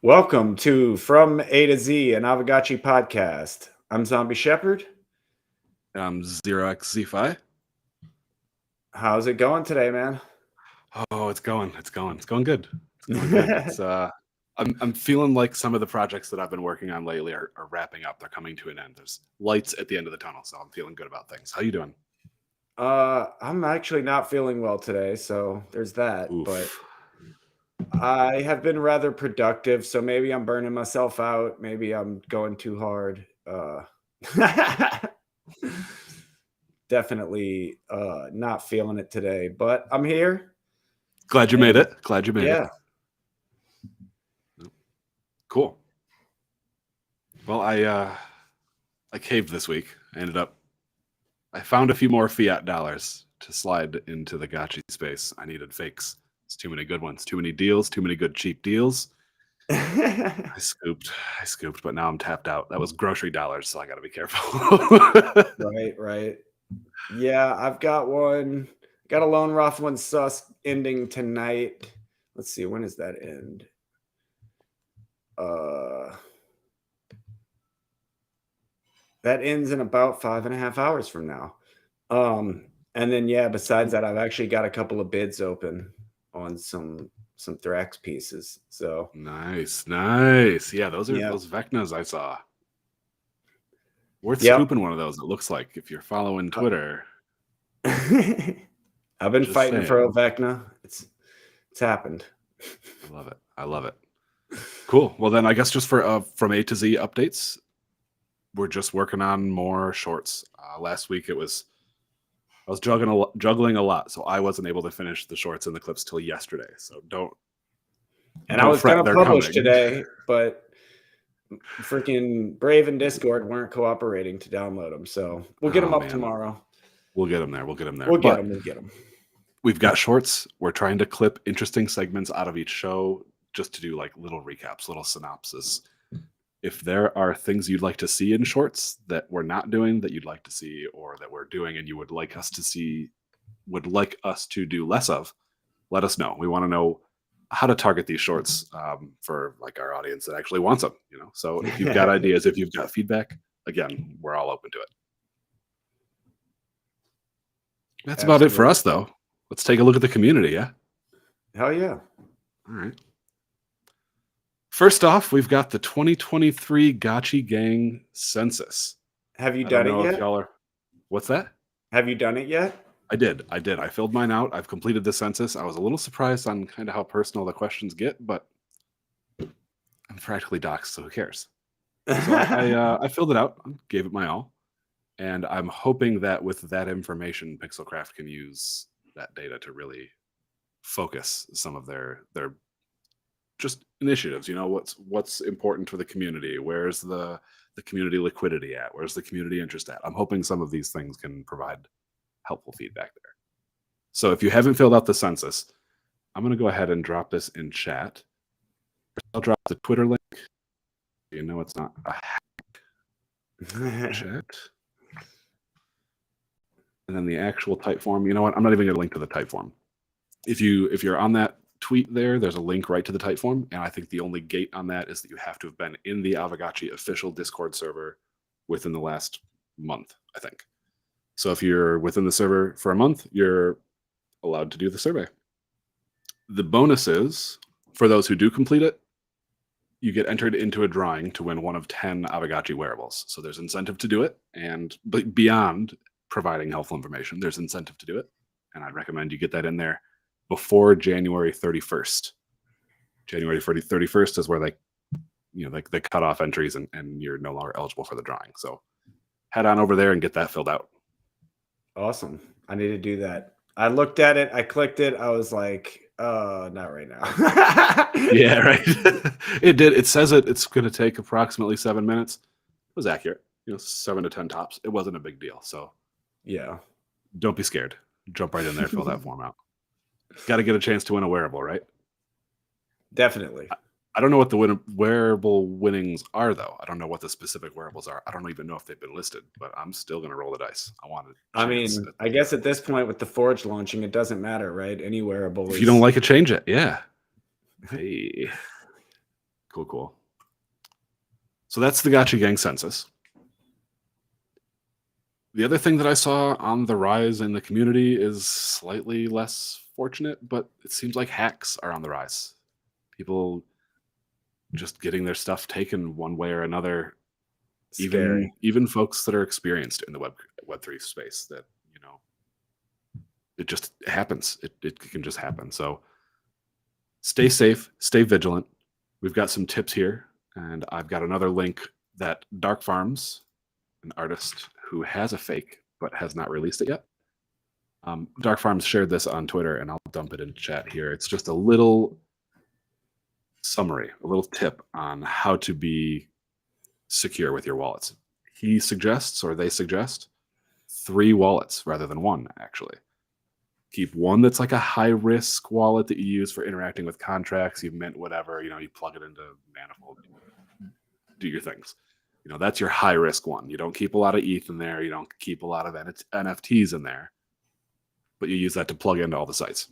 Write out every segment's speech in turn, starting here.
Welcome to From A to Z, an Aavegotchi podcast. I'm Zombie Shepherd. Xerox Z5. How's it going today, man? Oh, it's going good. It's going good. It's I'm feeling like some of the projects that I've been working on lately are wrapping up. They're coming to an end. There's lights at the end of the tunnel, so I'm feeling good about things. How you doing? I'm actually not feeling well today, so there's that. Oof. But I have been rather productive, so maybe I'm burning myself out. Maybe I'm going too hard. Definitely not feeling it today, but I'm here. Glad you made it. Yeah. Cool. Well, I caved this week. I found a few more fiat dollars to slide into the Gotchi space. I needed fakes. It's too many good ones, too many deals, too many good cheap deals. I scooped, but now I'm tapped out. That was grocery dollars, so I got to be careful. Right. Yeah, I've got one. Got a Lone Rough one sus ending tonight. Let's see, when does that end? That ends in about 5.5 hours from now. And then yeah, besides that, I've actually got a couple of bids open on some Thrax pieces. So nice. Yeah, those are those Vecnas I saw. Worth scooping one of those, it looks like, if you're following Twitter. I've been fighting for a Vecna. It's happened. I love it. Cool. Well, then I guess just for from A to Z updates, we're just working on more shorts. Last week I was juggling a lot, so I wasn't able to finish the shorts and the clips till yesterday. So don't. And I was going to publish today, but freaking Brave and Discord weren't cooperating to download them. So we'll get them up tomorrow. We'll get them there. We'll get them. We've got shorts. We're trying to clip interesting segments out of each show just to do like little recaps, little synopsis. If there are things you'd like to see in shorts that we're not doing that you'd like to see, or that we're doing and you would like us to do less of, let us know. We want to know how to target these shorts for like our audience that actually wants them, So if you've got ideas, if you've got feedback, again, we're all open to it. That's about it for us, though. Let's take a look at the community, yeah? Hell yeah. All right. First off, we've got the 2023 Gotchi Gang census. Have you done it yet? What's that? Have you done it yet? I did. I filled mine out. I've completed the census. I was a little surprised on kind of how personal the questions get, but I'm practically doxxed, so who cares? So I filled it out, gave it my all, and I'm hoping that with that information, Pixelcraft can use that data to really focus some of their just initiatives. What's important for the community? Where's the community liquidity at? Where's the community interest at? I'm hoping some of these things can provide helpful feedback there. So if you haven't filled out the census, I'm going to go ahead and drop this in chat. I'll drop the Twitter link. It's not a hack. Chat. And then the actual type form. You know what? I'm not even going to link to the type form. If you're on that tweet there's a link right to the type form, and I think the only gate on that is that you have to have been in the Aavegotchi official Discord server within the last month, I think. So if you're within the server for a month, you're allowed to do the survey. The bonus is, for those who do complete it, you get entered into a drawing to win one of 10 Aavegotchi wearables. So there's incentive to do it, and beyond providing helpful information, there's incentive to do it. And I'd recommend you get that in there before January 31st. January 31st is where they cut off entries and you're no longer eligible for the drawing. So head on over there and get that filled out. Awesome. I need to do that. I looked at it. I clicked it. I was like, not right now. Yeah, right. It did. It says it's going to take approximately 7 minutes. It was accurate. 7 to 10 tops. It wasn't a big deal. So yeah, don't be scared. Jump right in there, fill that form out. Got to get a chance to win a wearable, right? Definitely. I don't know what the wearable winnings are, though. I don't know what the specific wearables are. I don't even know if they've been listed, but I'm still going to roll the dice. I guess at this point with the Forge launching, it doesn't matter, right? Any wearable. If you don't like it, change it. Yeah. Hey. Cool. So that's the Gotchi Gang census. The other thing that I saw on the rise in the community is slightly less fortunate, but it seems like hacks are on the rise. People just getting their stuff taken one way or another. Scary. Even folks that are experienced in the Web3 space, that it just happens. It can just happen. So stay safe, stay vigilant. We've got some tips here, and I've got another link that Dark Farms, an artist who has a fake but has not released it yet. Dark Farms shared this on Twitter, and I'll dump it in chat here. It's just a little summary, a little tip on how to be secure with your wallets. He suggests, or they suggest, 3 wallets rather than 1, actually. Keep one that's like a high-risk wallet that you use for interacting with contracts. You mint whatever, you plug it into Manifold, do your things. That's your high-risk one. You don't keep a lot of ETH in there. You don't keep a lot of NFTs in there. But you use that to plug into all the sites.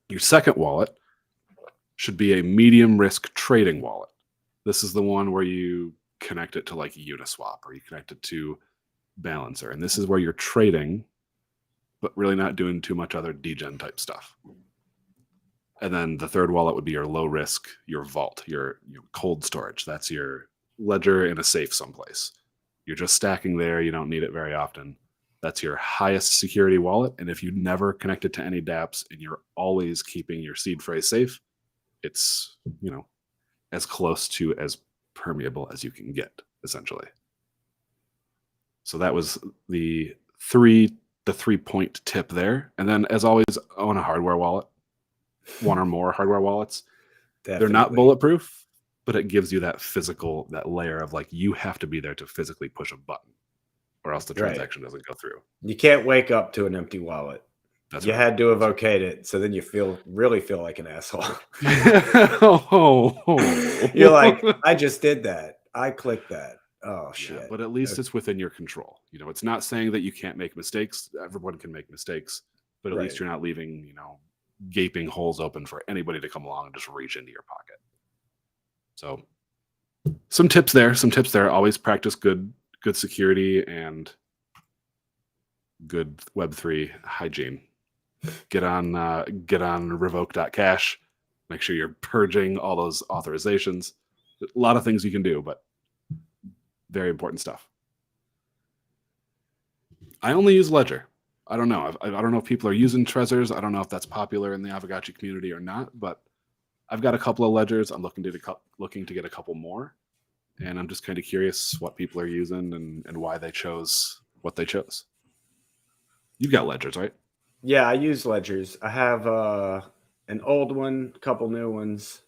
Your second wallet should be a medium-risk trading wallet. This is the one where you connect it to like Uniswap, or you connect it to Balancer. And this is where you're trading, but really not doing too much other degen type stuff. And then the third wallet would be your low risk, your vault, your cold storage. That's your ledger in a safe someplace. You're just stacking there. You don't need it very often. That's your highest security wallet. And if you never connect it to any dApps and you're always keeping your seed phrase safe, it's, as close to as permeable as you can get, essentially. So that was the 3-point tip there. And then, as always, own a hardware wallet, 1 or more hardware wallets. Definitely. They're not bulletproof, but it gives you that physical, that layer of like, you have to be there to physically push a button, or else the transaction doesn't go through. You can't wake up to an empty wallet. You had to have okayed it, so then you really feel like an asshole. You're like, I just did that. I clicked that. Oh shit! Yeah, but at least it's within your control. It's not saying that you can't make mistakes. Everyone can make mistakes, but at least you're not leaving gaping holes open for anybody to come along and just reach into your pocket. So, some tips there. Always practice good security and good Web3 hygiene. Get on revoke.cash. Make sure you're purging all those authorizations. A lot of things you can do, but very important stuff. I only use Ledger. I don't know. I don't know if people are using Trezors. I don't know if that's popular in the Aavegotchi community or not, but I've got a couple of Ledgers. I'm looking to get a couple more, and I'm just kind of curious what people are using and why they chose what they chose. You've got Ledgers, right? Yeah, I use Ledgers. I have an old one, a couple new ones.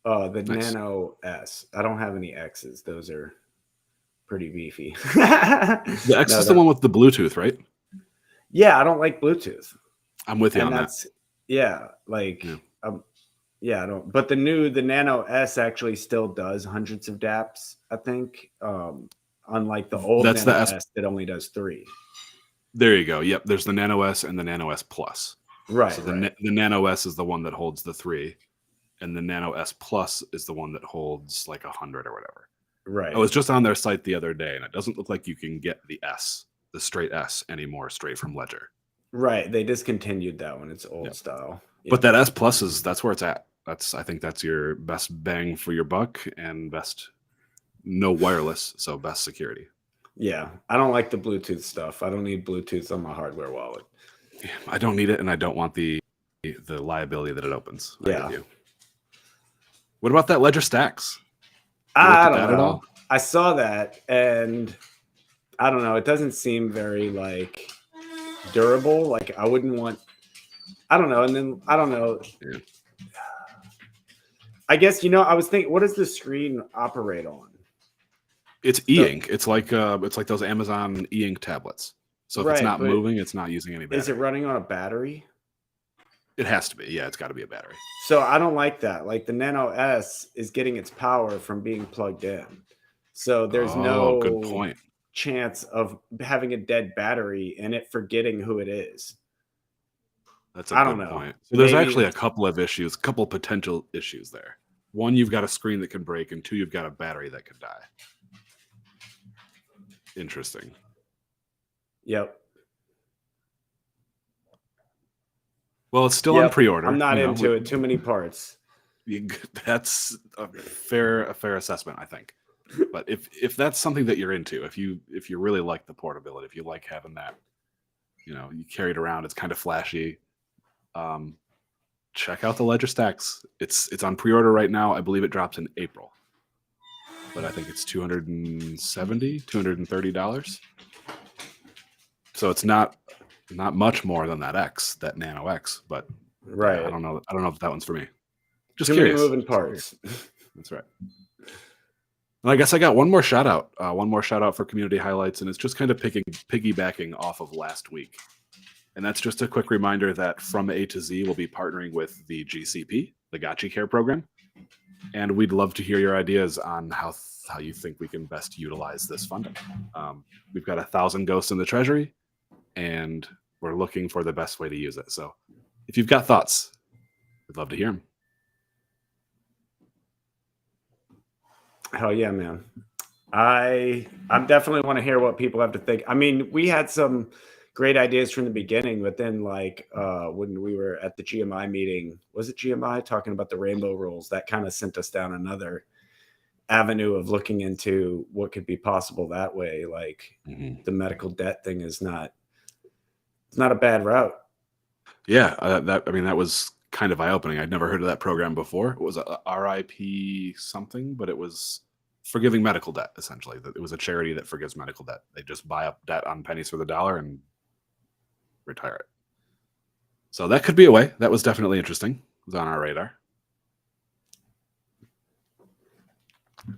The Nice. Nano S. I don't have any X's. Those are pretty beefy. The X is the one with the Bluetooth, right? Yeah, I don't like Bluetooth. I'm with you on that. Yeah, I don't. But the Nano S actually still does hundreds of dApps, I think. Unlike the old Nano S that only does 3. There you go. Yep, there's the Nano S and the Nano S Plus. Right. So the Nano S is the one that holds the 3, and the Nano S Plus is the one that holds like 100 or whatever. Right. I was just on their site the other day, and it doesn't look like you can get the straight S anymore, straight from Ledger. Right. They discontinued that one. It's old style. Yep. But that S Plus that's where it's at. I think that's your best bang for your buck and best no wireless, so best security. Yeah, I don't like the Bluetooth stuff. I don't need Bluetooth on my hardware wallet. Yeah, I don't need it, and I don't want the liability that it opens. Yeah. What about that Ledger Stacks? I don't know. I saw that, and I don't know. It doesn't seem very durable. Like I wouldn't want. I don't know. And then I don't know. Yeah. I guess I was thinking, what does the screen operate on? It's e-ink. It's like those Amazon e-ink tablets. So if it's not moving, it's not using any battery. Is it running on a battery? It has to be. Yeah, it's got to be a battery. So I don't like that. Like the Nano S is getting its power from being plugged in. So there's no good point. Chance of having a dead battery and it forgetting who it is. That's a good point. So there's actually a couple of issues, couple potential issues there. One, you've got a screen that can break, and two, you've got a battery that could die. Interesting. Yep. Well, it's still on pre-order. I'm not into it. Too many parts. That's a fair assessment, I think. But if that's something that you're into, if you really like the portability, if you like having that, you carry it around, it's kind of flashy. Check out the Ledger Stacks. It's on pre-order right now. I believe it drops in April, but I think it's $230. So it's not much more than that that Nano X, but right. I don't know if that one's for me. Just Too curious. many moving parts. That's right. And I guess I got one more shout out. For community highlights, and it's just kind of piggybacking off of last week. And that's just a quick reminder that From A to Z will be partnering with the GCP, the Gotchi Care program. And we'd love to hear your ideas on how you think we can best utilize this funding. We've got 1,000 ghosts in the treasury, and we're looking for the best way to use it. So if you've got thoughts, we'd love to hear them. Hell yeah, man. I definitely want to hear what people have to think. I mean, we had some great ideas from the beginning, but then when we were at the GMI meeting, was it GMI talking about the rainbow rules? That kind of sent us down another avenue of looking into what could be possible that way. Like the medical debt thing it's not a bad route. Yeah, that was kind of eye-opening. I'd never heard of that program before. It was a RIP something, but it was forgiving medical debt, essentially. It was a charity that forgives medical debt. They just buy up debt on pennies for the dollar and retire it. So that could be a way. That was definitely interesting. It was on our radar. What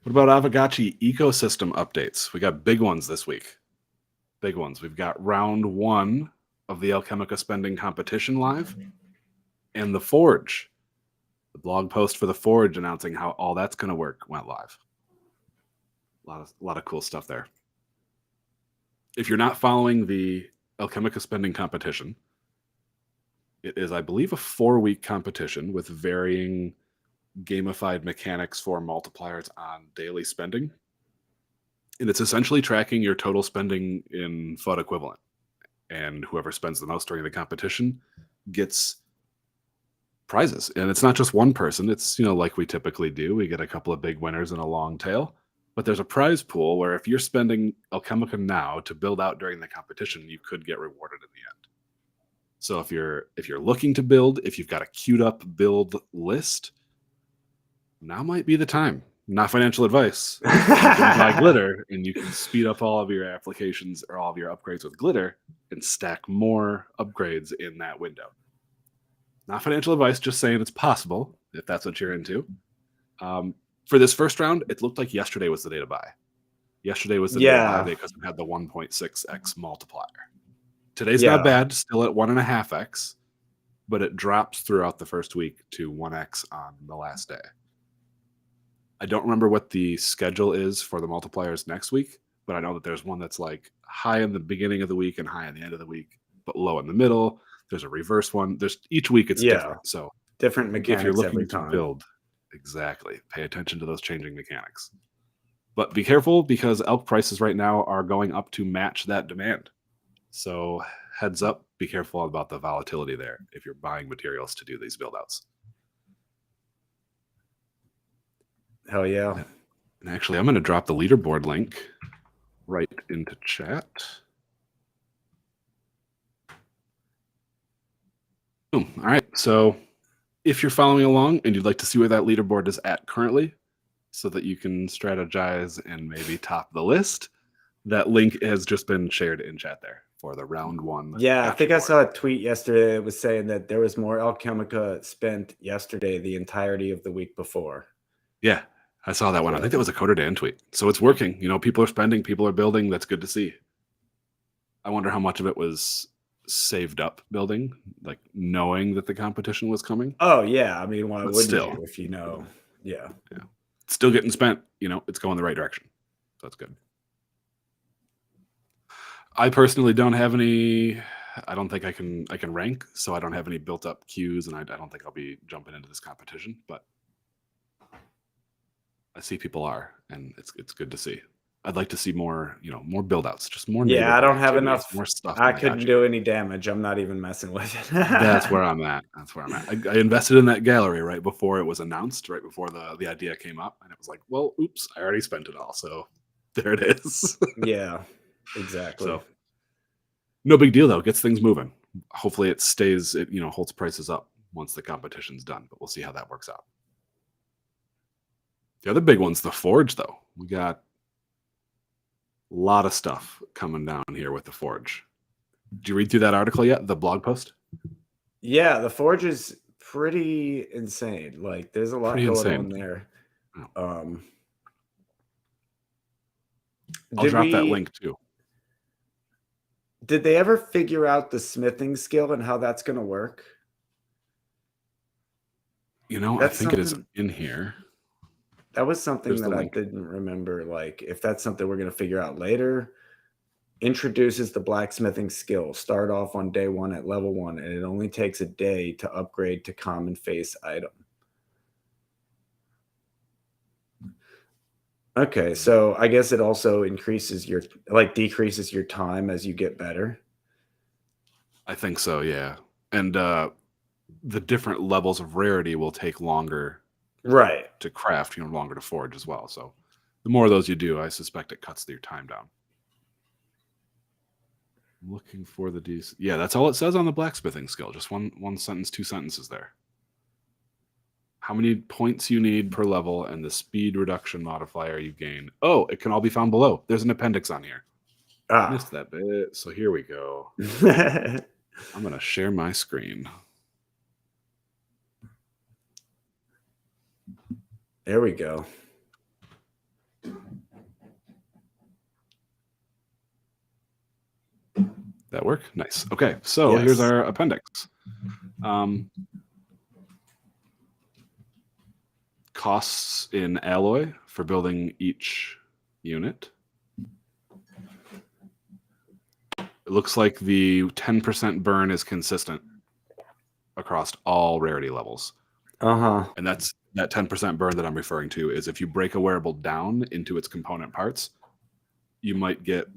about Aavegotchi ecosystem updates? We got big ones this week. Big ones. We've got round 1 of the Alchemica spending competition live, and the Forge. The blog post for the Forge announcing how all that's going to work went live. A lot of cool stuff there. If you're not following the Alchemica spending competition, it is, I believe, a 4-week competition with varying gamified mechanics for multipliers on daily spending. And it's essentially tracking your total spending in FUD equivalent. And whoever spends the most during the competition gets prizes. And it's not just one person. It's, like we typically do. We get a couple of big winners and a long tail. But there's a prize pool where if you're spending Alchemica now to build out during the competition, you could get rewarded in the end. So if you're looking to build, if you've got a queued up build list, now might be the time. Not financial advice. You can buy glitter and you can speed up all of your applications or all of your upgrades with glitter and stack more upgrades in that window. Not financial advice, just saying it's possible if that's what you're into. For this first round, it looked like yesterday was the day to buy. Yesterday was the day to buy because it had the 1.6x multiplier. Today's not bad, still at 1.5x, but it drops throughout the first week to 1x on the last day. I don't remember what the schedule is for the multipliers next week, but I know that there's one that's like high in the beginning of the week and high in the end of the week, but low in the middle. There's a reverse one. Each week it's different. So different mechanics if you're looking every to time. build, exactly, pay attention to those changing mechanics. But be careful because elk prices right now are going up to match that demand. So heads up, be careful about the volatility there if you're buying materials to do these build outs. Hell yeah. And actually, I'm going to drop the leaderboard link right into chat. Boom. All right. So if you're following along and you'd like to see where that leaderboard is at currently so that you can strategize and maybe top the list, that link has just been shared in chat there for the round 1. Yeah, I think I saw a tweet yesterday that was saying that there was more Alchemica spent yesterday the entirety of the week before. Yeah, I saw that one. I think that was a Coder Dan tweet. So it's working. People are spending, people are building. That's good to see. I wonder how much of it was saved up building, like knowing that the competition was coming. Oh, yeah. I mean, why wouldn't still, you if you know? Yeah. It's still getting spent. It's going the right direction. So that's good. I personally don't have any. I don't think I can rank, so I don't have any built up queues, and I don't think I'll be jumping into this competition. But I see people are, and it's good to see. I'd like to see more, more build outs, just more Yeah, I neighborhood don't have activities, enough. more stuff I in the couldn't Gotchi. do any damage. I'm not even messing with it. That's where I'm at. I invested in that gallery right before it was announced, right before the idea came up, and it was like, well, oops, I already spent it all, so there it is. Yeah, exactly. So no big deal though. Gets things moving. Hopefully it stays. It holds prices up once the competition's done, but we'll see how that works out. The other big one's the Forge, though. We got a lot of stuff coming down here with the Forge. Did you read through that article yet? The blog post? Yeah, the Forge is pretty insane. Like, there's a lot Pretty going insane. on there. I'll Did drop that we? link too. Did they ever figure out the smithing skill and how that's going to work? I think it is in here. That was something There's the that I link. didn't remember. Like, if that's something we're going to figure out later. Introduces the blacksmithing skill. Start off on day 1 at level 1, and it only takes a day to upgrade to common face item. Okay, so I guess it also decreases your time as you get better. I think so, yeah. And the different levels of rarity will take longer Right. to craft, longer to forge as well. So the more of those you do, I suspect it cuts your time down. I'm looking for the DC. Yeah, that's all it says on the blacksmithing skill. Just one sentence, 2 sentences there. How many points you need per level and the speed reduction modifier you gain. Oh, it can all be found below. There's an appendix on here. Missed that bit. So here we go. I'm going to share my screen. There we go. That work? Nice. Okay, so here's our appendix. Costs in alloy for building each unit. It looks like the 10% burn is consistent across all rarity levels. And that 10% burn that I'm referring to is if you break a wearable down into its component parts, you might get,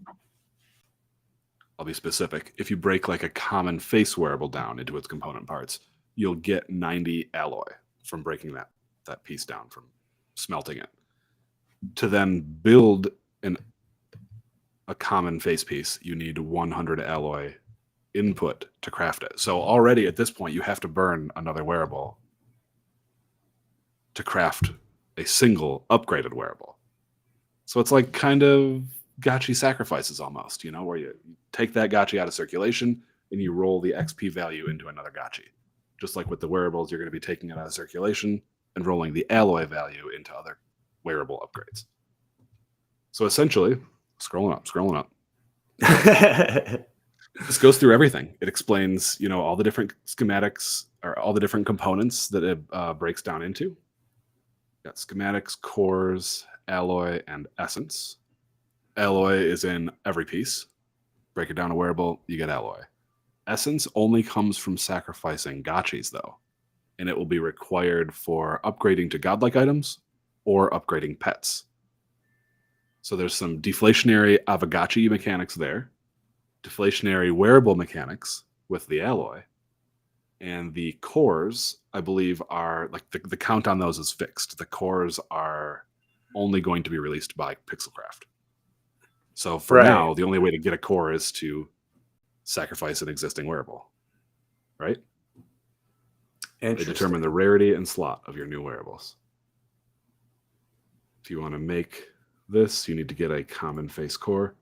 I'll be specific, if you break like a common face wearable down into its component parts, you'll get 90 alloy from breaking that piece down, from smelting it. To then build a common face piece, you need 100 alloy input to craft it. So already at this point, you have to burn another wearable to craft a single upgraded wearable. So it's like kind of Gotchi sacrifices almost, where you take that Gotchi out of circulation and you roll the XP value into another Gotchi. Just like with the wearables, you're going to be taking it out of circulation and rolling the alloy value into other wearable upgrades. So essentially, scrolling up. This goes through everything. It explains, all the different schematics or all the different components that it breaks down into. Got schematics, cores, alloy, and essence. Alloy is in every piece. Break it down a wearable, you get alloy. Essence only comes from sacrificing Gotchis, though, and it will be required for upgrading to godlike items or upgrading pets. So there's some deflationary Aavegotchi mechanics there, deflationary wearable mechanics with the alloy, and the cores, I believe, are like the count on those is fixed. The cores are only going to be released by Pixelcraft. So for now, the only way to get a core is to sacrifice an existing wearable, right? They determine the rarity and slot of your new wearables. If you want to make this, you need to get a common face core.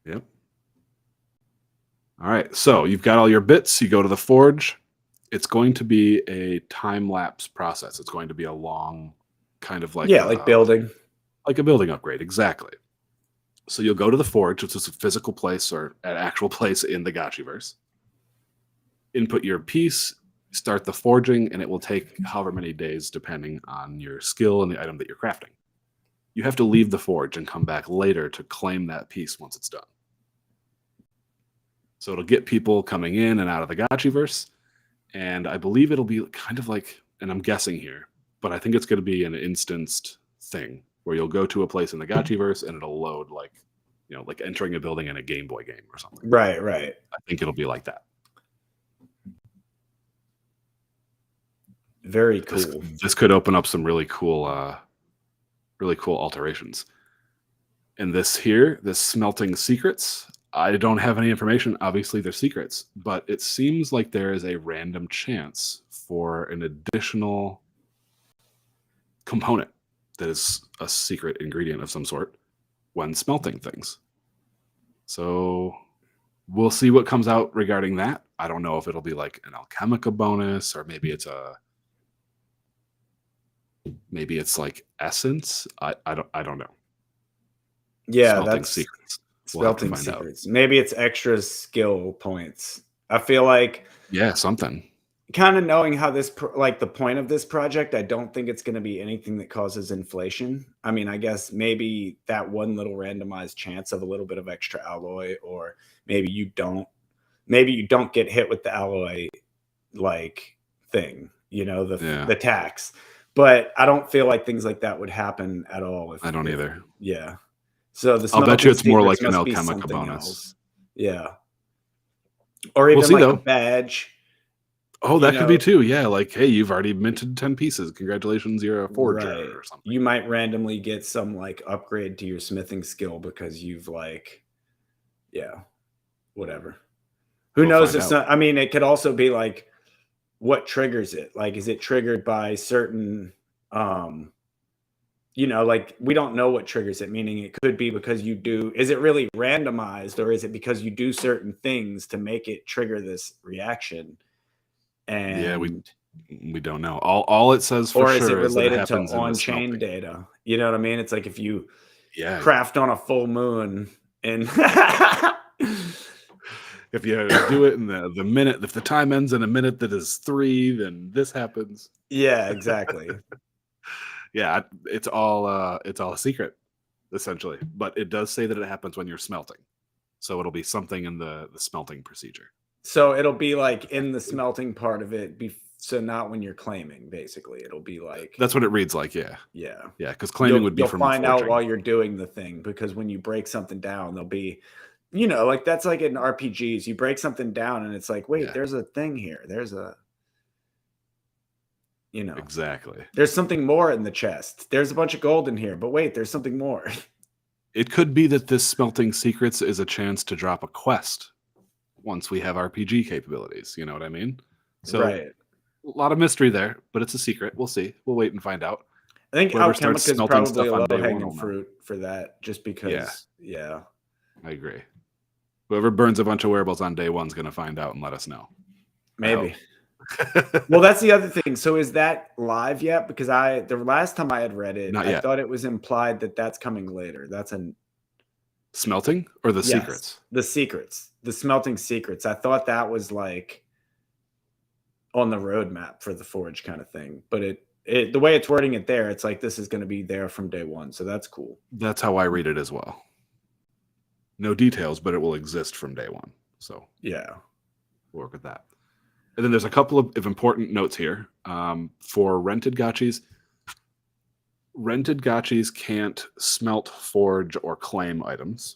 Yep. All right, so you've got all your bits. You go to the forge. It's going to be a time-lapse process. It's going to be a long kind of like like building. Like a building upgrade, exactly. So you'll go to the forge, which is a physical place or an actual place in the Gotchiverse. Input your piece, start the forging, and it will take however many days depending on your skill and the item that you're crafting. You have to leave the forge and come back later to claim that piece once it's done. So it'll get people coming in and out of the Gotchiverse, and I believe it'll be kind of like, and I'm guessing here, but I think it's going to be an instanced thing where you'll go to a place in the Gotchiverse and it'll load like, you know, like entering a building in a Game Boy game or something. Right. I think it'll be like that. Very cool. This could open up some really cool alterations. And this smelting secrets, I don't have any information. Obviously, they're secrets, but it seems like there is a random chance for an additional component that is a secret ingredient of some sort when smelting things. So we'll see what comes out regarding that. I don't know if it'll be like an Alchemica bonus, or maybe it's like essence. I don't know. Yeah, Smelting that's secrets. smelting secrets. Maybe it's extra skill points. I feel like Something. kind of knowing how this like the point of this project, I don't think it's going to be anything that causes inflation. I mean, I guess maybe that one little randomized chance of a little bit of extra alloy, or maybe you don't get hit with the alloy like thing, you know, the tax. But I don't feel like things like that would happen at all. I don't either. Yeah. So I'll bet you it's more like an Alchemica bonus. Else. Yeah. Or even like a badge. Oh, that could be too. Yeah, like, hey, you've already minted 10 pieces. Congratulations, you're a forger or something. You might randomly get some like upgrade to your smithing skill because you've like, whatever. Who knows if I mean, it could also be like what triggers it. Like, is it triggered by certain like we don't know what triggers it, meaning it could be because is it really randomized, or is it because you do certain things to make it trigger this reaction? And we don't know. All it says for sure is it related to on-chain data. You know what I mean? It's like if you craft on a full moon and if you do it in the minute, if the time ends in a minute that is 3, then this happens. Yeah, exactly. Yeah, it's all a secret, essentially. But it does say that it happens when you're smelting. So it'll be something in the smelting procedure. So it'll be like in the smelting part of it. So not when you're claiming, basically. It'll be like... That's what it reads like, yeah. Yeah. Yeah, because claiming would be from find out while you're doing the thing, because when you break something down, there'll be... like that's like in RPGs. You break something down and it's like, wait, there's a thing here. There's a... Exactly. There's something more in the chest. There's a bunch of gold in here, but wait, there's something more. It could be that this smelting secrets is a chance to drop a quest once we have RPG capabilities. You know what I mean? So a lot of mystery there, but it's a secret. We'll see. We'll wait and find out. I think Alchemica is probably a low-hanging fruit for that, just because. Yeah. I agree. Whoever burns a bunch of wearables on day 1 is going to find out and let us know. Maybe. Well, that's the other thing. So is that live yet? Because the last time I had read it, I thought it was implied that that's coming later. That's a smelting or the secrets? The secrets, the smelting secrets. I thought that was like on the roadmap for the Forge kind of thing. But the way it's wording it there, it's like this is going to be there from day 1. So that's cool. That's how I read it as well. No details, but it will exist from day 1. So yeah, we'll work with that. And then there's a couple of important notes here. For rented gotchis can't smelt, forge, or claim items.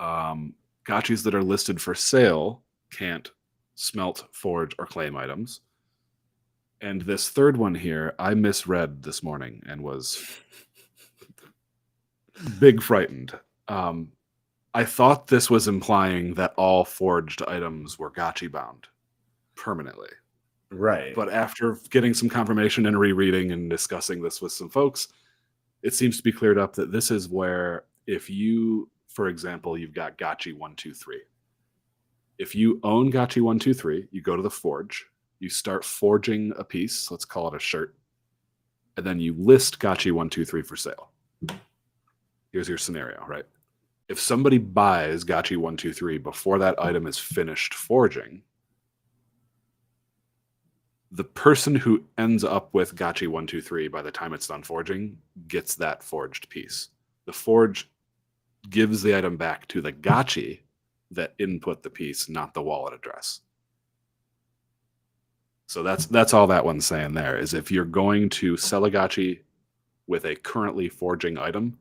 Gotchis that are listed for sale can't smelt, forge, or claim items. And this third one here, I misread this morning and was big frightened. I thought this was implying that all forged items were gotchi bound permanently. Right. But after getting some confirmation and rereading and discussing this with some folks, it seems to be cleared up that this is where if you, for example, you've got Gotchi 123. If you own Gotchi 123, you go to the forge, you start forging a piece, let's call it a shirt, and then you list Gotchi 123 for sale. Here's your scenario, right? If somebody buys Gotchi 123 before that item is finished forging, the person who ends up with Gotchi 123 by the time it's done forging gets that forged piece. The forge gives the item back to the Gotchi that input the piece, not the wallet address. So that's all that one's saying there is if you're going to sell a gotchi with a currently forging item,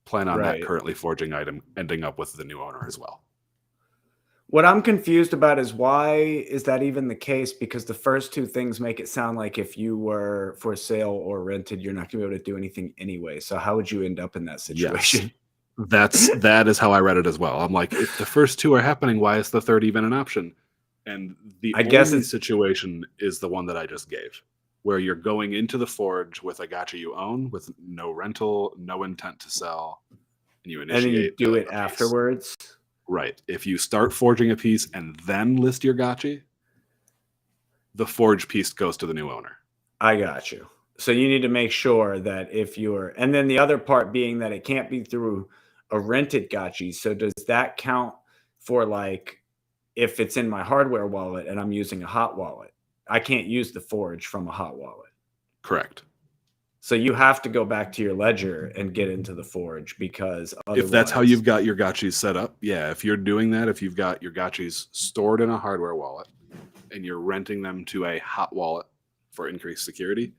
plan on that Right. currently forging item ending up with the new owner as well. What I'm confused about is why is that even the case? Because the first two things make it sound like if you were for sale or rented, you're not going to be able to do anything anyway. So how would you end up in that situation? Yes. That is how I read it as well. I'm like, if the first two are happening, why is the third even an option? And the I guess only it's situation is the one that I just gave, where you're going into the forge with a gotcha you own, with no rental, no intent to sell, and you and then you initiate do it a piece. afterwards. Right. If you start forging a piece and then list your gotchi, the forge piece goes to the new owner. I got you. So you need to make sure that if you're, and then the other part being that it can't be through a rented gotchi. So does that count for like if it's in my hardware wallet and I'm using a hot wallet? I can't use the forge from a hot wallet. Correct. So you have to go back to your ledger and get into the forge because otherwise, If that's how you've got your gotchis set up, yeah. If you're doing that, if you've got your gotchis stored in a hardware wallet and you're renting them to a hot wallet for increased security,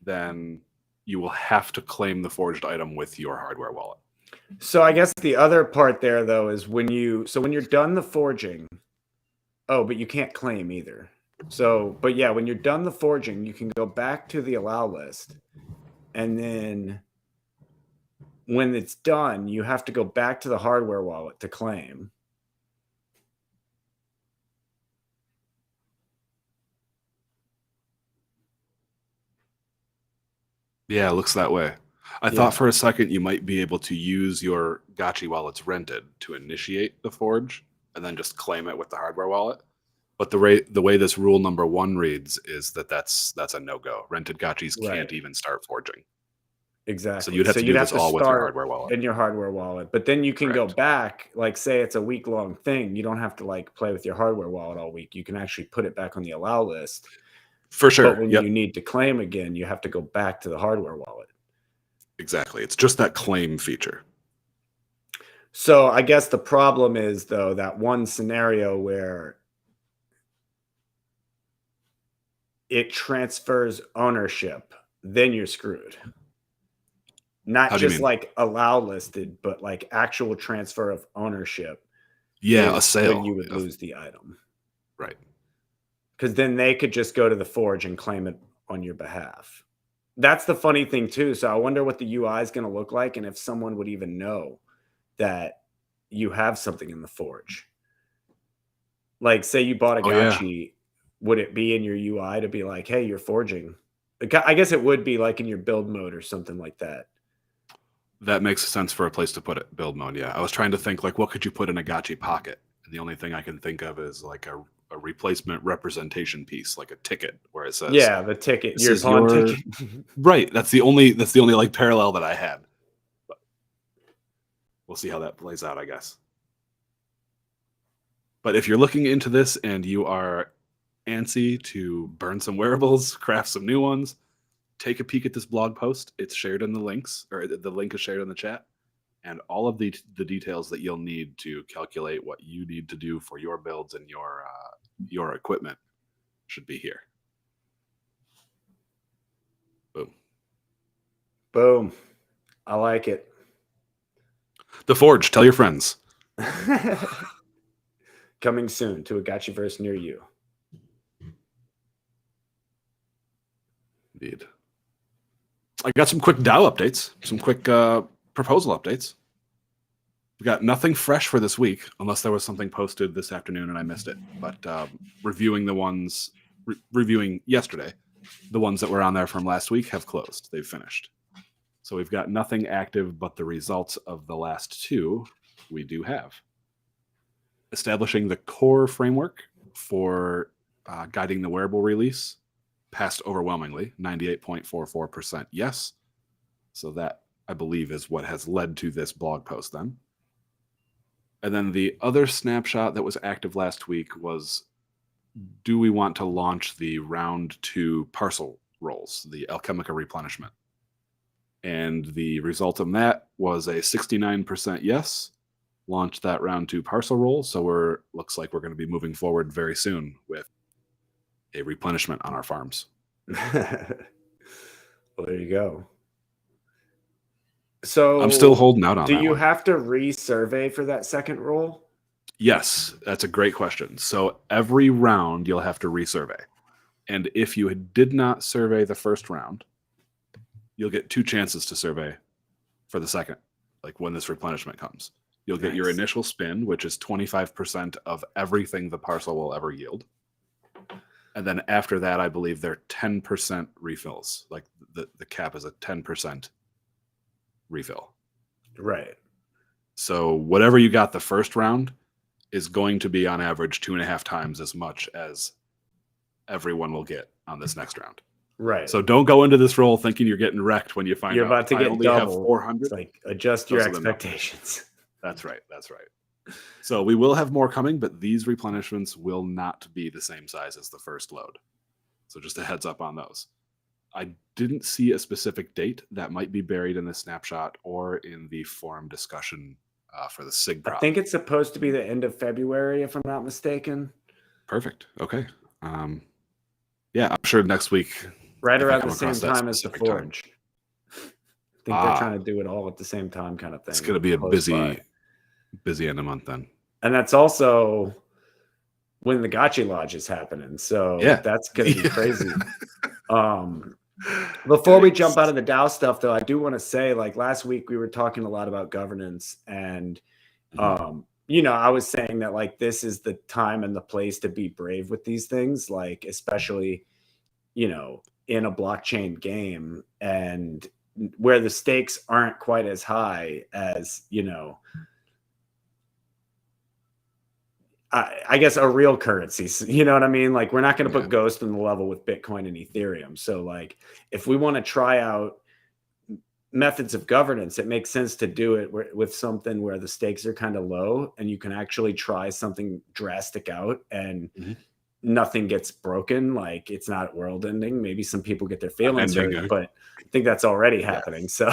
then you will have to claim the forged item with your hardware wallet. So I guess the other part there though is when you're done the forging, oh, but you can't claim either. So, but yeah, when you're done the forging, you can go back to the allow list. And then when it's done, you have to go back to the hardware wallet to claim. Yeah, it looks that way. I Yeah. thought for a second you might be able to use your gotchi while it's rented to initiate the forge and then just claim it with the hardware wallet. But the way this rule number 1 reads is that's a no-go. Rented gotchis Right. can't even start forging. Exactly. So you'd have to do this all with your hardware wallet. In your hardware wallet, but then you can go Correct. back, like say it's a week-long thing. You don't have to like play with your hardware wallet all week. You can actually put it back on the allow list. For sure. But when Yep. you need to claim again, you have to go back to the hardware wallet. Exactly. It's just that claim feature. So I guess the problem is though that one scenario where it transfers ownership, then you're screwed. Not How do you just mean? like allow listed, but like actual transfer of ownership Yeah, a is sale. when you would lose the item. Right. Because then they could just go to the forge and claim it on your behalf. That's the funny thing too. So I wonder what the UI is going to look like and if someone would even know that you have something in the forge. Like say you bought a Oh, yeah. gotchi, would it be in your UI to be like, hey, you're forging? I guess it would be like in your build mode or something like that. That makes sense for a place to put it. Build mode, yeah. I was trying to think like what could you put in a gotchi pocket? And the only thing I can think of is like a replacement representation piece, like a ticket where it says, Yeah, the ticket, this your is pawn your ticket. right. That's the only like parallel that I had. But we'll see how that plays out, I guess. But if you're looking into this and you are antsy to burn some wearables, craft some new ones, take a peek at this blog post. It's shared in the links, or the link is shared in the chat. And all of the details that you'll need to calculate what you need to do for your builds and your equipment should be here. Boom. Boom. I like it. The Forge. Tell your friends. Coming soon to a Gotchiverse near you. Indeed. I got some quick DAO updates, some quick proposal updates. We got nothing fresh for this week, unless there was something posted this afternoon and I missed it. But reviewing the ones, reviewing yesterday, the ones that were on there from last week have closed. They've finished. So we've got nothing active, but the results of the last two we do have. Establishing the core framework for guiding the wearable release passed overwhelmingly, 98.44% yes. So that, I believe, is what has led to this blog post then. And then the other snapshot that was active last week was, do we want to launch the round 2 parcel rolls, the Alchemica replenishment? And the result of that was a 69% yes. Launched that round 2 parcel roll. So looks like we're going to be moving forward very soon with a replenishment on our farms. Well, there you go. So I'm still holding out on do that you one. have to resurvey for that second roll? Yes, that's a great question. So every round you'll have to resurvey. And if you did not survey the first round, you'll get 2 chances to survey for the second, like when this replenishment comes. You'll get your Nice. initial spin, which is 25% of everything the parcel will ever yield. And then after that, I believe they're 10% refills. Like the cap is a 10% refill. Right. So whatever you got the first round is going to be on average 2.5 times as much as everyone will get on this next round. Right. So don't go into this roll thinking you're getting wrecked when you find You're out about to I get only have double. 400. It's like adjust your Those are the numbers. expectations. That's right. That's right. So we will have more coming, but these replenishments will not be the same size as the first load. So just a heads up on those. I didn't see a specific date. That might be buried in the snapshot or in the forum discussion for the SIG prop. I think it's supposed to be the end of February, if I'm not mistaken. Perfect. Okay. Yeah, I'm sure next week. Right if I around come the same across that time as the specific time. Forge. I think they're trying to do it all at the same time kind of thing. It's going to be a close by. busy end of month then. And that's also when the Gotchi Lodge is happening. So Yeah. that's going to be crazy. Before we jump out of the DAO stuff, though, I do want to say, like last week, we were talking a lot about governance. And, you know, I was saying that like this is the time and the place to be brave with these things, like especially, you know, in a blockchain game and where the stakes aren't quite as high as, you know, I guess a real currency, you know what I mean? Like we're not going to put Ghost in the level with Bitcoin and Ethereum. So like, if we want to try out methods of governance, it makes sense to do it with something where the stakes are kind of low and you can actually try something drastic out and nothing gets broken. Like it's not world ending. Maybe some people get their feelings hurt, but I think that's already happening. So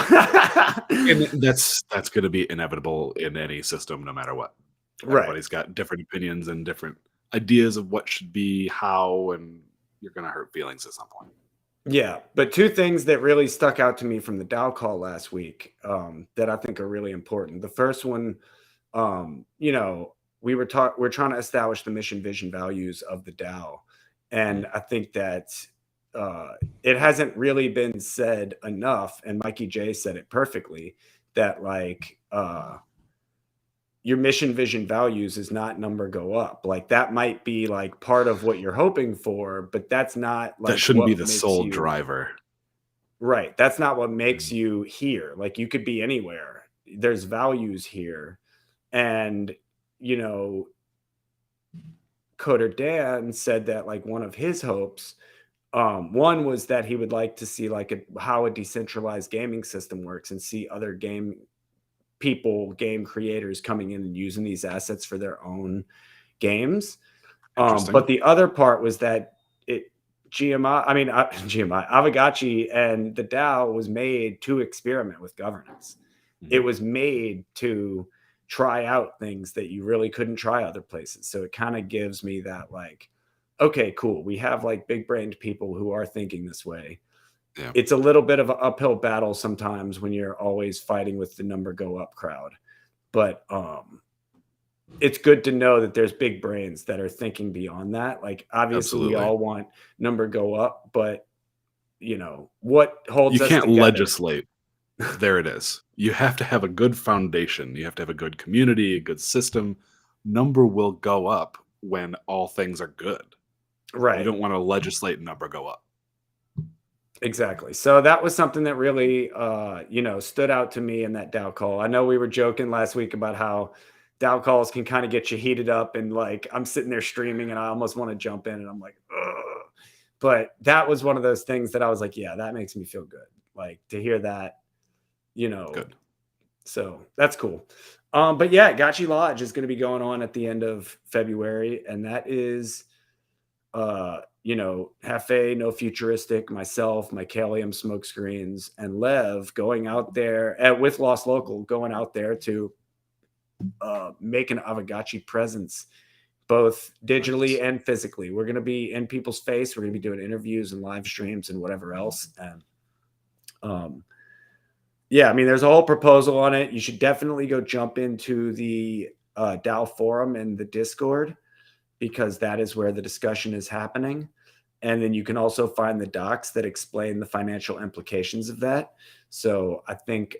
and that's going to be inevitable in any system, no matter what. Everybody's got different opinions and different ideas of what should be, how, and you're going to hurt feelings at some point. Yeah, but 2 things that really stuck out to me from the DAO call last week that I think are really important. The first one, you know, we're trying to establish the mission, vision, values of the DAO, and I think that it hasn't really been said enough. And Mikey J said it perfectly that like. Your mission, vision, values is not number go up. Like that might be like part of what you're hoping for, but that's not like that shouldn't be the sole driver. Right. That's not what makes you here. Like you could be anywhere. There's values here. And, you know, Coder Dan said that like one of his hopes, one was that he would like to see like how a decentralized gaming system works and see other game creators coming in and using these assets for their own games. But the other part was that Aavegotchi and the DAO was made to experiment with governance. It was made to try out things that you really couldn't try other places. So it kind of gives me that like, okay, cool. We have like big brained people who are thinking this way. Yeah. It's a little bit of an uphill battle sometimes when you're always fighting with the number go up crowd. But it's good to know that there's big brains that are thinking beyond that. Like obviously we all want number go up, but you know, what holds us together? You can't legislate. There it is. You have to have a good foundation. You have to have a good community, a good system. Number will go up when all things are good. Right. You don't want to legislate number go up. Exactly. So that was something that really, you know, stood out to me in that DAO call. I know we were joking last week about how DAO calls can kind of get you heated up and like, I'm sitting there streaming and I almost want to jump in and I'm like, ugh. But that was one of those things that I was like, yeah, that makes me feel good. Like to hear that, you know, good. So that's cool. But yeah, Gotchi Lodge is going to be going on at the end of February. And that is, you know, Hefe, No Futuristic, myself, Mycalium Smokescreens, and Lev going out there with Lost Local, going out there to make an Aavegotchi presence both digitally and physically. We're going to be in people's face. We're going to be doing interviews and live streams and whatever else. And yeah, I mean, there's a whole proposal on it. You should definitely go jump into the DAO forum and the Discord, because that is where the discussion is happening. And then you can also find the docs that explain the financial implications of that. So I think,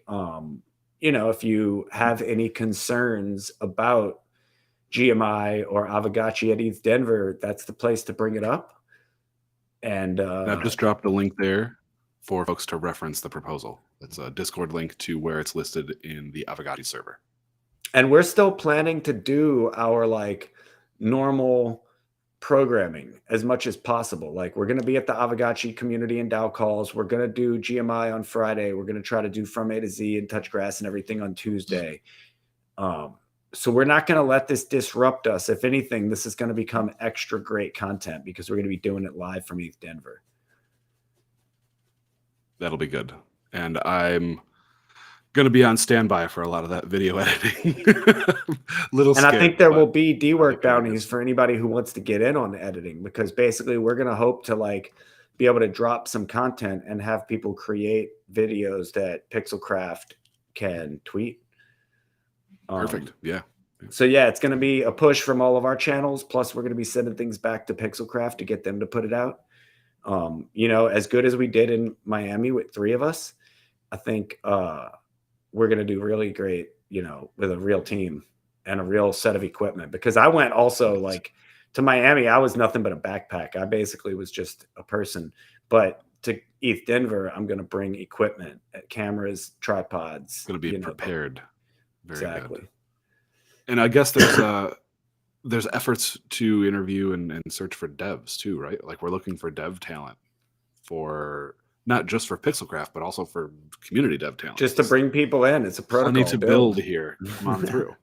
if you have any concerns about GMI or Aavegotchi at ETH Denver, that's the place to bring it up. And I've just dropped a link there for folks to reference the proposal. It's a Discord link to where it's listed in the Aavegotchi server. And we're still planning to do our normal programming as much as possible. Like, we're going to be at the Aavegotchi community and DAO calls. We're going to do GMI on Friday. We're going to try to do From A to Z and Touch Grass and everything on Tuesday. So we're not going to let this disrupt us. If anything, this is going to become extra great content because we're going to be doing it live from ETH Denver. That'll be good. And I'm going to be on standby for a lot of that video editing. I think there will be D-work bounties for anybody who wants to get in on the editing, because basically we're going to hope to be able to drop some content and have people create videos that Pixelcraft can tweet. Perfect. Yeah. So yeah, it's going to be a push from all of our channels. Plus we're going to be sending things back to Pixelcraft to get them to put it out. As good as we did in Miami with 3 of us, I think we're going to do really great, with a real team and a real set of equipment, because I went also to Miami. I was nothing but a backpack. I basically was just a person, but to ETH Denver, I'm going to bring equipment, cameras, tripods. Going to be prepared. Very exactly. Good. And I guess there's efforts to interview and search for devs too, right? Like, we're looking for dev talent for not just for Pixelcraft, but also for community dev talent. Just to bring people in. It's a protocol. I need to build here. Come on through.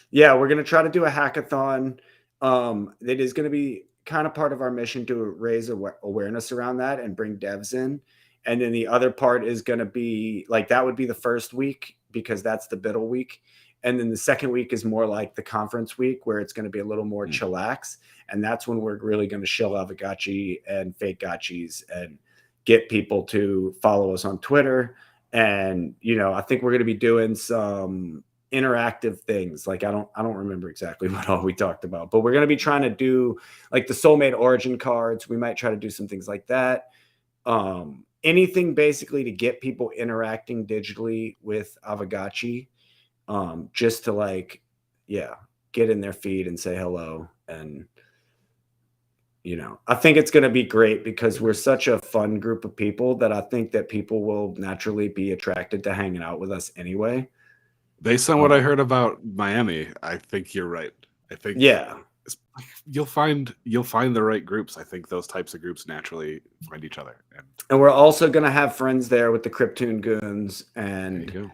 Yeah, we're going to try to do a hackathon. It is going to be kind of part of our mission to raise awareness around that and bring devs in. And then the other part is going to be that would be the first week, because that's the Biddle week. And then the second week is more like the conference week, where it's going to be a little more chillax. And that's when we're really going to shill Aavegotchi and Fake Gotchis and get people to follow us on Twitter. And, I think we're going to be doing some interactive things. I don't remember exactly what all we talked about, but we're going to be trying to do the Soulmate Origin cards. We might try to do some things like that. Anything basically to get people interacting digitally with Aavegotchi. Just to get in their feed and say hello. And, I think it's going to be great, because we're such a fun group of people that I think that people will naturally be attracted to hanging out with us anyway. Based on what I heard about Miami, I think you're right. I think you'll find the right groups. I think those types of groups naturally find each other. And we're also going to have friends there with the Cryptoon Goons and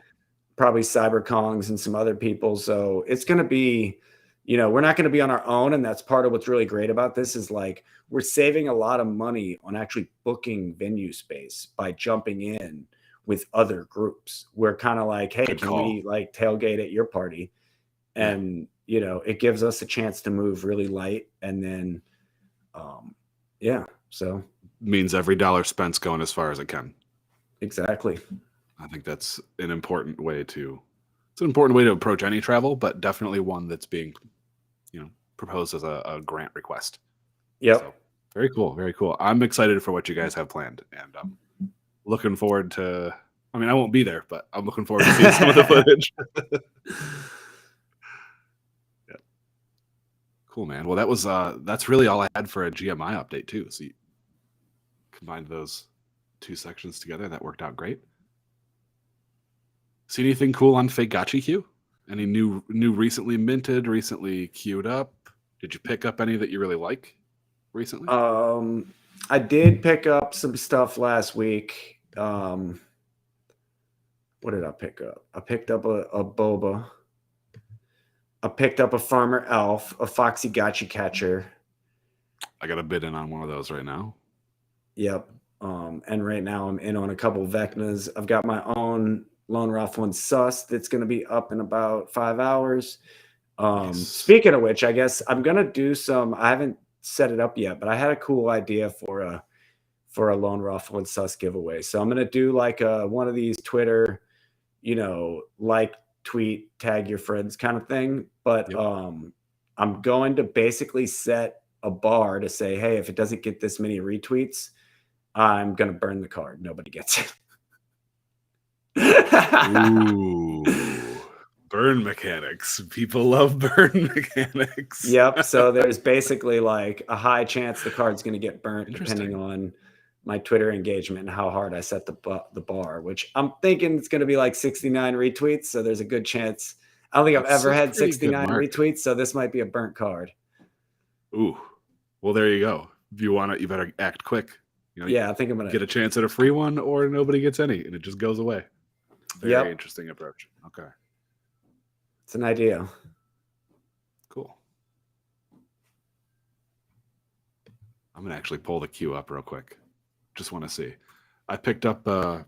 probably CyberKongs and some other people. So it's going to be, we're not going to be on our own. And that's part of what's really great about this is we're saving a lot of money on actually booking venue space by jumping in with other groups. We're kind of hey, can we tailgate at your party? And, it gives us a chance to move really light. And then, so means every dollar spent's going as far as it can. Exactly. I think that's an important way to approach any travel, but definitely one that's being, proposed as a grant request. Yep. So, very cool. Very cool. I'm excited for what you guys have planned, and I'm looking forward to, I won't be there, but I'm looking forward to seeing some of the footage. Yeah. Cool, man. Well, that's really all I had for a GMI update too. So you combined those 2 sections together. That worked out great. See anything cool on Fake Gotchi Q? Any new recently minted, recently queued up? Did you pick up any that you really like recently? I did pick up some stuff last week. What did I pick up? I picked up a boba. I picked up a farmer elf, a foxy gotchi catcher. I got a bid in on one of those right now. Yep. And right now I'm in on a couple of Vecnas. I've got my own Lone Rough One Sus that's going to be up in about 5 hours. Nice. Speaking of which, I guess I'm gonna do some. I haven't set it up yet, but I had a cool idea for a Lone Ruffle and Sus giveaway. So I'm gonna do like one of these Twitter, like, tweet, tag your friends kind of thing. But Yep. I'm going to basically set a bar to say, hey, if it doesn't get this many retweets, I'm gonna burn the card. Nobody gets it. Ooh. Burn mechanics. People love burn mechanics. Yep. So there's basically like a high chance the card's going to get burnt depending Interesting. on my Twitter engagement and how hard I set the bar, which I'm thinking it's going to be like 69 retweets. So there's a good chance. I don't think I've That's ever a had pretty good 69 mark. retweets. So this might be a burnt card. Ooh. Well, there you go. If you want it, you better act quick. Yeah, I think I'm going get to a chance at a free one, or nobody gets any, and it just goes away. Very interesting approach. Okay. It's an idea. Cool. I'm going to actually pull the queue up real quick. Just want to see. I picked up the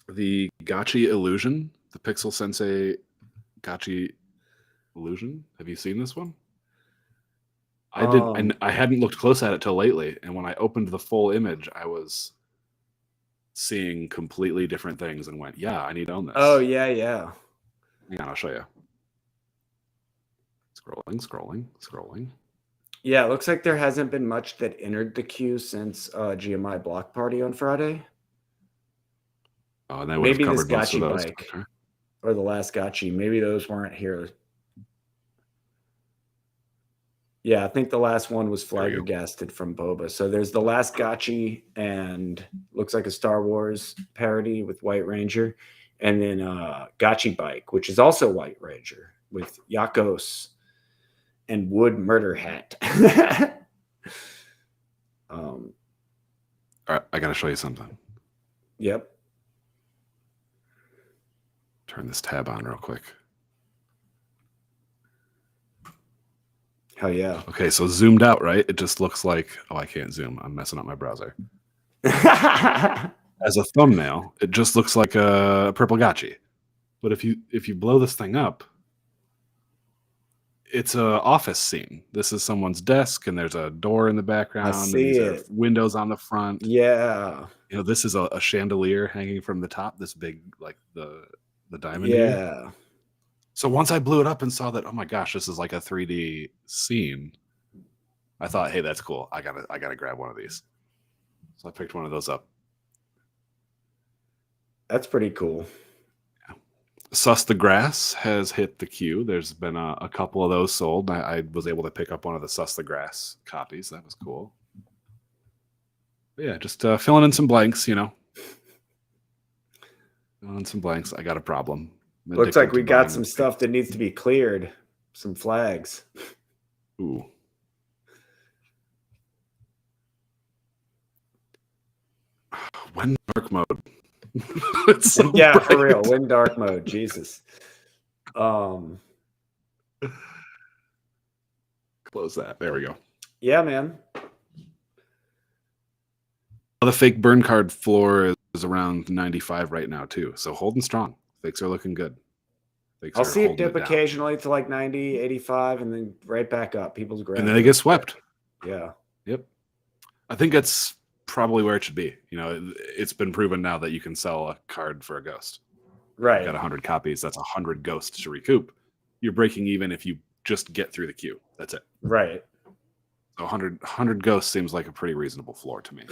Gotchi Illusion, the Pixel Sensei Gotchi Illusion. Have you seen this one? I did. I hadn't looked close at it till lately, and when I opened the full image, I was seeing completely different things and went, yeah, I need to own this. Oh, yeah. Hang on, I'll show you. Scrolling. Yeah, it looks like there hasn't been much that entered the queue since GMI Block Party on Friday. Oh, and that would have Maybe this covered most of Gotchi those. bike Okay. or the last Gotchi. Maybe those weren't here. Yeah, I think the last one was flabbergasted from Boba. So there's the last Gotchi and looks like a Star Wars parody with White Ranger. And then Gotchi Bike, which is also White Ranger with Yakos and Wood Murder Hat. All right, I got to show you something. Yep. Turn this tab on real quick. Hell yeah. Okay, so zoomed out, right? It just looks like, oh, I can't zoom. I'm messing up my browser. As a thumbnail, it just looks like a purple Gotchi. But if you blow this thing up, it's a office scene. This is someone's desk, and there's a door in the background. I see and these it. Are windows on the front. Yeah. This is a chandelier hanging from the top. This big, like the diamond. Yeah. Here. So once I blew it up and saw that, oh my gosh, this is like a 3D scene, I thought, hey, that's cool. I gotta grab one of these. So I picked one of those up. That's pretty cool. Yeah. Sus the Grass has hit the queue. There's been a couple of those sold. I was able to pick up one of the Sus the Grass copies. That was cool. But yeah, just filling in some blanks, Filling in some blanks. I got a problem. Looks like we got some stuff that needs to be cleared. Some flags. Ooh. When dark mode. So yeah, bright. for real. When dark mode. Jesus. Close that. There we go. Yeah, man. The fake burn card floor is around 95 right now, too. So holding strong. Fakes are looking good. I'll see it dip occasionally to like 90, 85, and then right back up. People's grab. And then they get swept. Yeah. Yep. I think that's probably where it should be. It's been proven now that you can sell a card for a ghost. Right. You got 100 copies. That's 100 ghosts to recoup. You're breaking even if you just get through the queue. That's it. Right. So 100 ghosts seems like a pretty reasonable floor to me.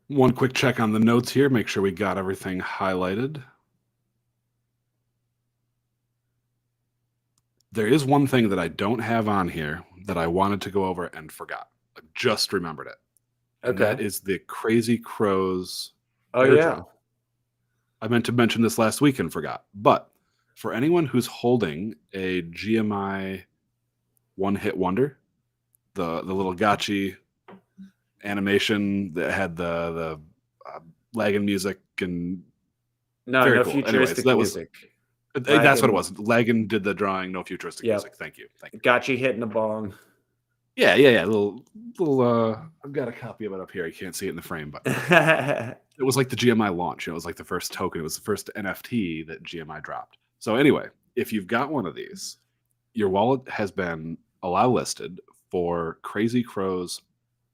One quick check on the notes here. Make sure we got everything highlighted. There is one thing that I don't have on here that I wanted to go over and forgot. I just remembered it. And that is the Crazy Crows. Oh, yeah. I meant to mention this last week and forgot. But for anyone who's holding a GMI one-hit wonder, the little Gotchi animation that had the lagging music and no futuristic music. That's what it was. Laggin did the drawing, no futuristic music. Thank you. Gotchi hitting the bong. Yeah. Little. I've got a copy of it up here. You can't see it in the frame, but It was like the GMI launch. It was like the first token. It was the first NFT that GMI dropped. So anyway, if you've got one of these, your wallet has been allow listed for Crazy Crow's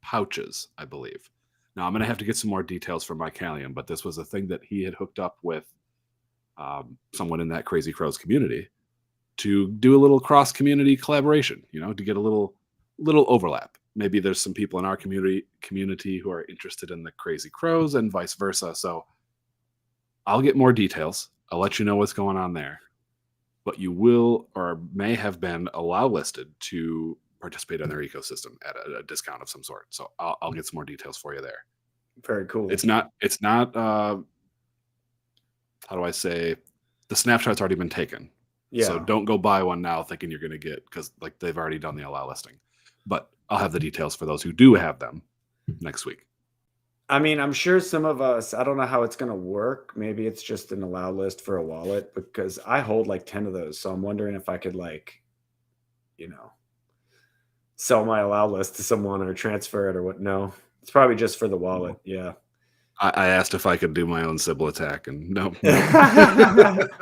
pouches, I believe. Now I'm going to have to get some more details from Mycalium, but this was a thing that he had hooked up with someone in that Crazy Crow's community to do a little cross community collaboration, to get a little overlap. Maybe there's some people in our community who are interested in the Crazy Crows and vice versa. So I'll get more details. I'll let you know what's going on there. But you will or may have been allow listed to participate in their ecosystem at a discount of some sort. So I'll get some more details for you there. Very cool. It's not how do I say, the snapshot's already been taken. Yeah. So don't go buy one now thinking you're going to get, because like they've already done the allow listing. But I'll have the details for those who do have them next week. I mean, I'm sure some of us, I don't know how it's going to work. Maybe it's just an allow list for a wallet, because I hold like 10 of those. So I'm wondering if I could sell my allow list to someone or transfer it or what. No, it's probably just for the wallet. Yeah. I asked if I could do my own Sybil attack, and no, because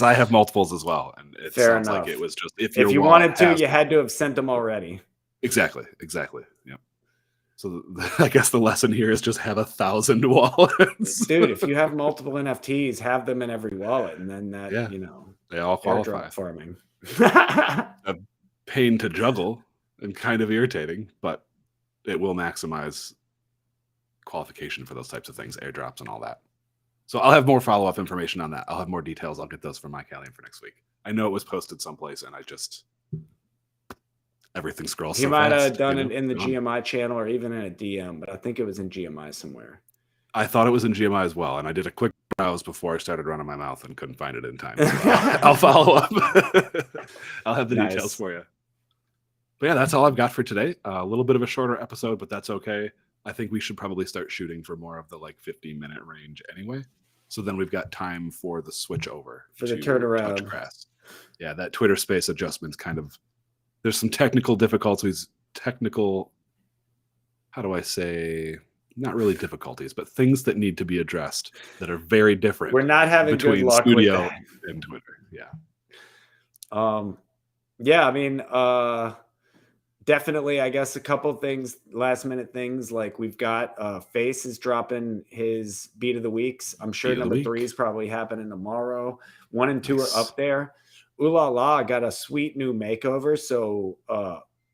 I have multiples as well. And it Fair sounds enough. like it was just, if you wanted to, you had to have sent them already. Exactly. Yeah. So I guess the lesson here is just have 1,000 wallets. Dude, if you have multiple NFTs, have them in every wallet, and then that, they all qualify. airdrop farming. A pain to juggle and kind of irritating, but it will maximize qualification for those types of things, airdrops and all that. So I'll have more follow-up information on that. I'll have more details. I'll get those from Mycalium for next week. I know it was posted someplace, and everything scrolls so fast. He might have done it in the GMI channel or even in a DM, but I think it was in GMI somewhere. I thought it was in GMI as well, and I did a quick browse before I started running my mouth and couldn't find it in time. So I'll follow up. I'll have the details for you. But yeah, that's all I've got for today. A little bit of a shorter episode, but that's okay. I think we should probably start shooting for more of the 15-minute range anyway. So then we've got time for the switch over for the turnaround. Touchgrass. Yeah, that Twitter Space adjustment's there's some technical difficulties. How do I say? Not really difficulties, but things that need to be addressed that are very different. We're not having between good luck Studio with that. and Twitter. Yeah. Yeah, I mean, definitely, I guess a couple things, last minute things, like we've got Face is dropping his beat of the weeks. I'm sure number 3 is probably happening tomorrow. 1 and 2 are up there. Ooh La La got a sweet new makeover. So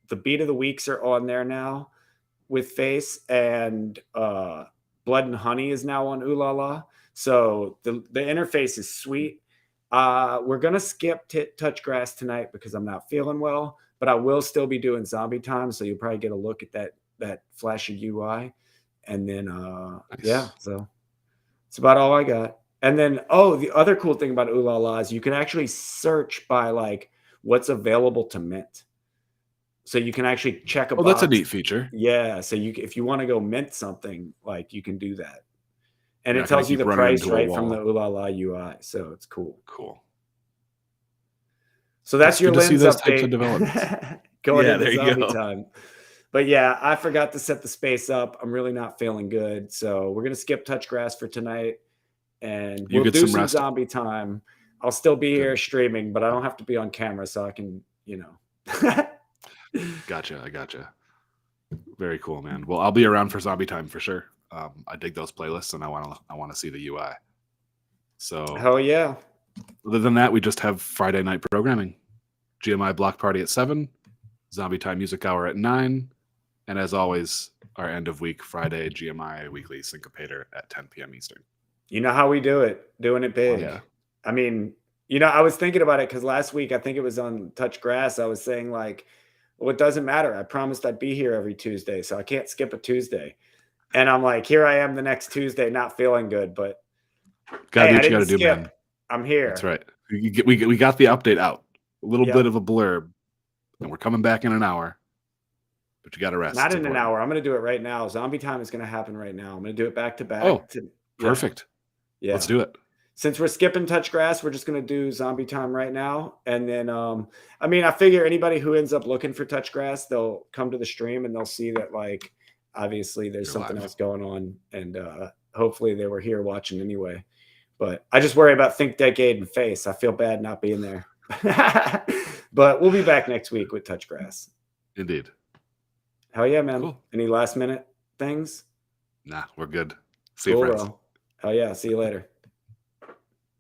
the beat of the weeks are on there now with Face, and Blood and Honey is now on Ooh La La. So the interface is sweet. We're going to skip Touchgrass tonight because I'm not feeling well, but I will still be doing Zombie Time. So you'll probably get a look at that flashy UI. And then, yeah, so it's about all I got. And then, the other cool thing about Ooh La La is you can actually search by what's available to mint. So you can actually check a box. That's a neat feature. Yeah. So if you want to go mint something, you can do that. And it tells you the price right from the Ooh La La UI. So it's cool. Cool. So that's your lens those update. Types of developments. Going into Zombie Time. But yeah, I forgot to set the space up. I'm really not feeling good. So we're going to skip Touchgrass for tonight. And we'll do some Zombie Time. I'll still be here streaming, but I don't have to be on camera, so I can, Gotcha. I gotcha. Very cool, man. Well, I'll be around for Zombie Time for sure. I dig those playlists, and I want to see the UI. So hell yeah. Other than that, we just have Friday night programming. GMI Block Party at 7, Zombie Time Music Hour at 9, and as always, our end of week Friday GMI Weekly Syncopator at 10 p.m. Eastern. You know how we do it, doing it big. Yeah. I mean, I was thinking about it because last week, I think it was on Touchgrass, I was saying well, it doesn't matter. I promised I'd be here every Tuesday, so I can't skip a Tuesday. And I'm like, here I am the next Tuesday, not feeling good, but gotta do what you gotta do, man. I'm here. That's right. We got the update out. A little bit of a blurb, and we're coming back in an hour. But you got to rest. Not in an hour. I'm going to do it right now. Zombie Time is going to happen right now. I'm going to do it back to back. Perfect. Yeah. Let's do it. Since we're skipping Touchgrass, we're just going to do Zombie Time right now. And then, I figure anybody who ends up looking for Touchgrass, they'll come to the stream and they'll see that, obviously there's something else going on. And hopefully they were here watching anyway. But I just worry about Think Decade and Face. I feel bad not being there. But we'll be back next week with Touchgrass. Indeed. Hell yeah, man. Cool. Any last minute things? Nah, we're good. See you, Cool, friends. bro. Hell yeah. See you later.